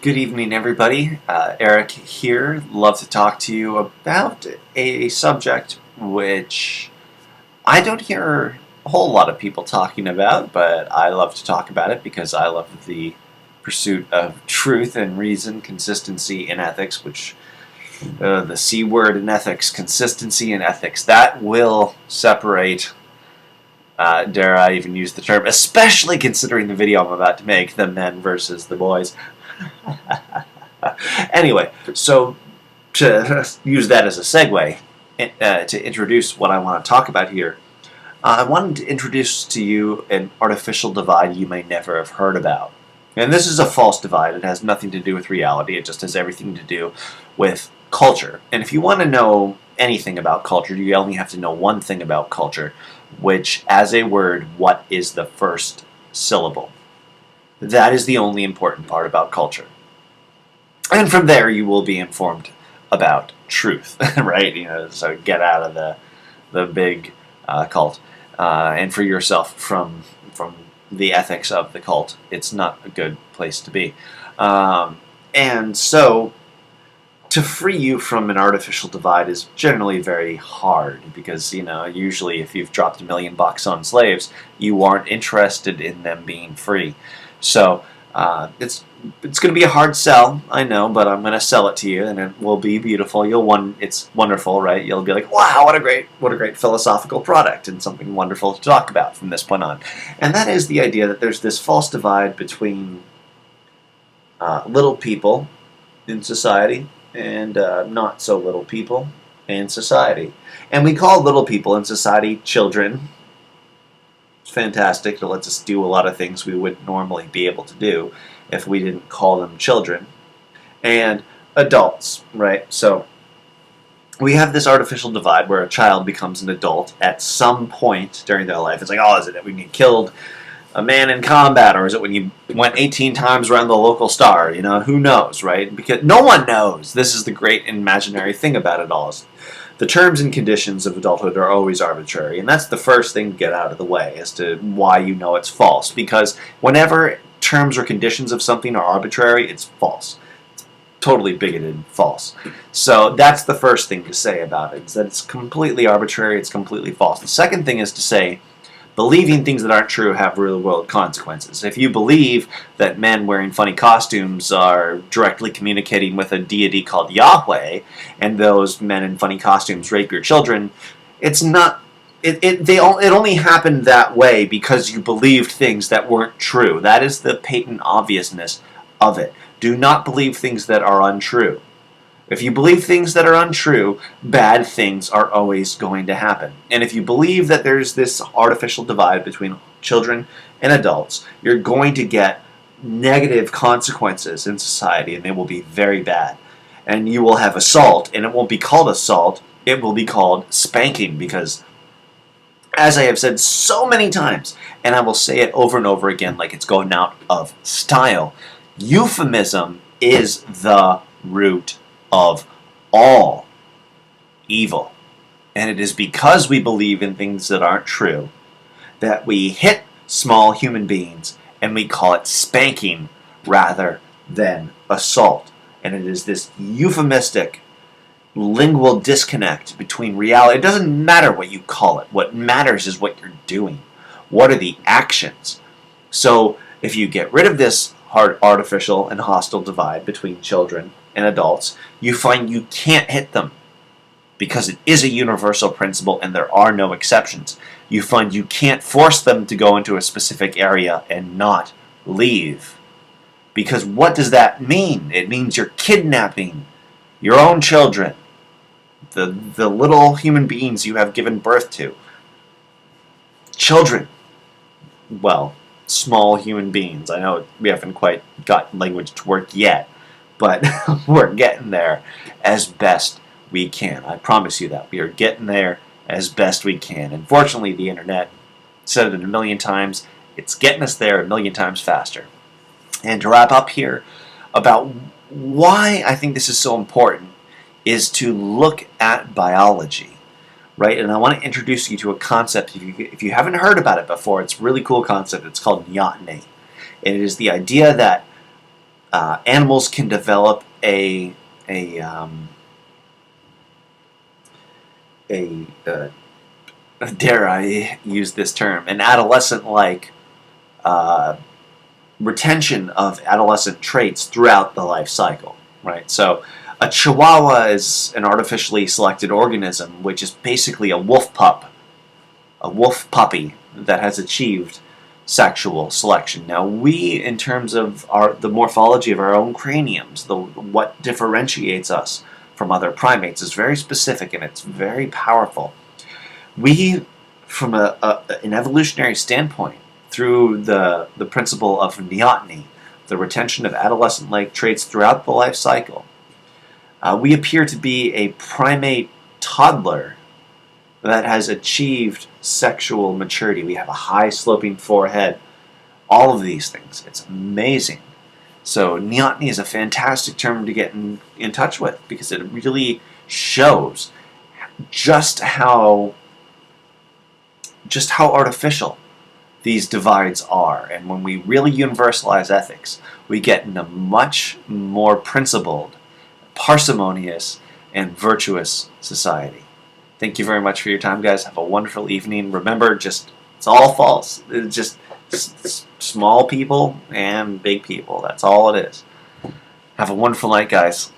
Good evening, everybody. Eric here. Love to talk to you about a subject which I don't hear a whole lot of people talking about, but I love to talk about it because I love the pursuit of truth and reason, consistency in ethics, which the C word in ethics, consistency in ethics, that will separate, dare I even use the term, especially considering the video I'm about to make, the men versus the boys. Anyway, so to use that as a segue, to introduce what I want to talk about here, I wanted to introduce to you an artificial divide you may never have heard about. And this is a false divide. It has nothing to do with reality. It just has everything to do with culture. And if you want to know anything about culture, you only have to know one thing about culture, which, as a word, what is the first syllable? That is the only important part about culture. And from there, you will be informed about truth, right? So get out of the big cult, and free yourself from the ethics of the cult. It's not a good place to be. And so, to free you from an artificial divide is generally very hard because, usually if you've dropped $1 million on slaves, you aren't interested in them being free. So it's going to be a hard sell, I know, but I'm going to sell it to you, and it will be beautiful. It's wonderful, right? You'll be like, wow, what a great philosophical product, and something wonderful to talk about from this point on. And that is the idea that there's this false divide between little people in society and not so little people in society. And we call little people in society children. It's fantastic. It lets us do a lot of things we wouldn't normally be able to do if we didn't call them children. And adults, right? So we have this artificial divide where a child becomes an adult at some point during their life. It's like, oh, is it when you killed a man in combat, or is it when you went 18 times around the local star? Who knows, right? Because no one knows. This is the great imaginary thing about it all. The terms and conditions of adulthood are always arbitrary, and that's the first thing to get out of the way as to why you know it's false. Because whenever terms or conditions of something are arbitrary, it's false. It's totally bigoted false. So that's the first thing to say about it, is that it's completely arbitrary, it's completely false. The second thing is to say believing things that aren't true have real-world consequences. If you believe that men wearing funny costumes are directly communicating with a deity called Yahweh, and those men in funny costumes rape your children, it's not. It only happened that way because you believed things that weren't true. That is the patent obviousness of it. Do not believe things that are untrue. If you believe things that are untrue, bad things are always going to happen. And if you believe that there's this artificial divide between children and adults, you're going to get negative consequences in society, and they will be very bad. And you will have assault, and it won't be called assault, it will be called spanking, because, as I have said so many times, and I will say it over and over again like it's going out of style, euphemism is the root of all evil. And it is because we believe in things that aren't true that we hit small human beings and we call it spanking rather than assault. And it is this euphemistic lingual disconnect between reality. It doesn't matter what you call it. What matters is what you're doing. What are the actions? So if you get rid of this hard, artificial and hostile divide between children and adults, you find you can't hit them because it is a universal principle and there are no exceptions. You find you can't force them to go into a specific area and not leave. Because what does that mean? It means you're kidnapping your own children, the little human beings you have given birth to. Children. Well, small human beings. I know we haven't quite got language to work yet, but we're getting there as best we can. I promise you that. We are getting there as best we can. And fortunately, the internet, said it 1,000,000 times, it's getting us there 1,000,000 times faster. And to wrap up here, about why I think this is so important is to look at biology, right? And I want to introduce you to a concept. If you haven't heard about it before, it's a really cool concept. It's called neotony. And it is the idea that animals can develop a dare I use this term, an adolescent-like retention of adolescent traits throughout the life cycle, right? So a chihuahua is an artificially selected organism, which is basically a wolf puppy that has achieved sexual selection. Now we, in terms of the morphology of our own craniums, what differentiates us from other primates is very specific and it's very powerful. We, from an evolutionary standpoint, through the principle of neotony, the retention of adolescent-like traits throughout the life cycle, we appear to be a primate toddler that has achieved sexual maturity. We have a high sloping forehead, all of these things. It's amazing. So neoteny is a fantastic term to get in touch with because it really shows just how artificial these divides are. And when we really universalize ethics, we get in a much more principled, parsimonious, and virtuous society. Thank you very much for your time, guys. Have a wonderful evening. Remember, it's all false. It's just small people and big people. That's all it is. Have a wonderful night, guys.